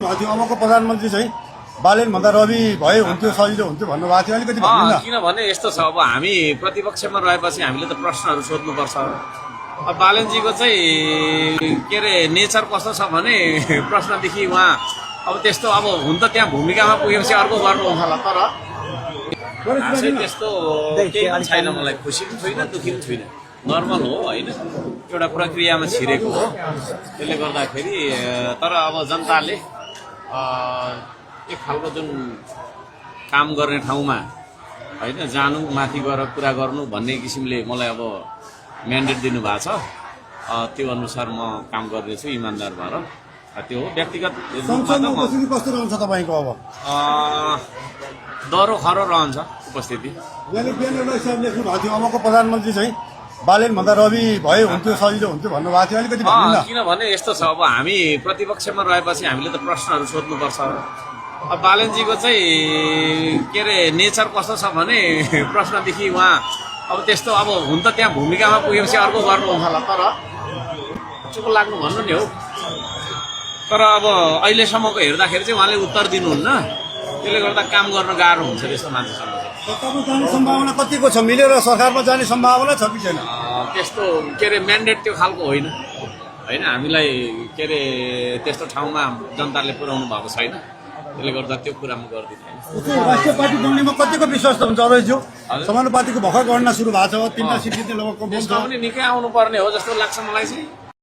अबको प्रधानमन्त्री चाहिँ बालेन भन्दा रवि भए हुन्थ्यो सजिलो हुन्थ्यो भन्नुभएको थियो अलिकति भन्नु न। किनभने यस्तो छ अब हामी प्रतिपक्षमा रहेपछि हामीले त प्रश्नहरू सोध्नुपर्छ। अब बालनजीको चाहिँ के अरे नेचर कस्तो छ भने प्रश्नदेखि उहाँ अब त्यस्तो अब हुन त त्यहाँ भूमिकामा पुगेपछि अर्को गर्नुहुन्छ होला, तर त्यस्तो केही पनि छैन। मलाई खुसी पनि छुइनँ, दुःखी पनि छुइनँ, नर्मल हो होइन, एउटा प्रक्रियामा छिरेको हो। त्यसले गर्दाखेरि तर अब जनताले एक खालको जुन काम गर्ने ठाउँमा होइन जानु, माथि गएर कुरा गर्नु भन्ने किसिमले मलाई अब म्यान्डेट दिनुभएको छ। त्यो अनुसार म काम गर्नेछु इमान्दार भएर। त्यो हो व्यक्तिगत कस्तो रहन्छ तपाईँको? अब डह्रो खरो रहन्छ उपस्थिति। लेख्नु भएको थियो अबको प्रधानमन्त्री चाहिँ बालेन भन्दा रवि भए हुन्थ्यो सजिलो हुन्थ्यो भन्नुभएको थियो अलिकति भन्नु न। किनभने यस्तो छ अब हामी प्रतिपक्षमा रहेपछि हामीले त प्रश्नहरू सोध्नुपर्छ। अब बालनजीको चाहिँ के अरे नेचर कस्तो छ भने प्रश्नदेखि उहाँ अब त्यस्तो अब हुन त त्यहाँ भूमिकामा पुगेपछि अर्को गर्नुहुन्छ होला, तर चुप लाग्नु भन्नु नि हो। तर अब अहिलेसम्मको हेर्दाखेरि चाहिँ उहाँले उत्तर दिनुहुन्न, त्यसले गर्दा काम गर्न गाह्रो हुन्छ त्यस्तो मान्छेसँग। तपाईँ जाने सम्भावना कतिको छ? मिलेर सरकारमा जाने सम्भावना छ कि छैन? त्यस्तो के अरे म्यान्डेट त्यो खालको होइन होइन, हामीलाई के अरे त्यस्तो ठाउँमा जनताले पुर्याउनु भएको छैन। त्यसले गर्दा त्यो कुरा म गर्दिनँ। राष्ट्रिय पार्टी बन्नेमा कतिको विश्वास हुन्छ अरविन्दज्यू? समानुपातिको भर्खर गणना सुरु भएको छ, 3टा सिट जित्ने लगभग त्यसमा पनि निकै आउनुपर्ने हो जस्तो लाग्छ मलाई चाहिँ।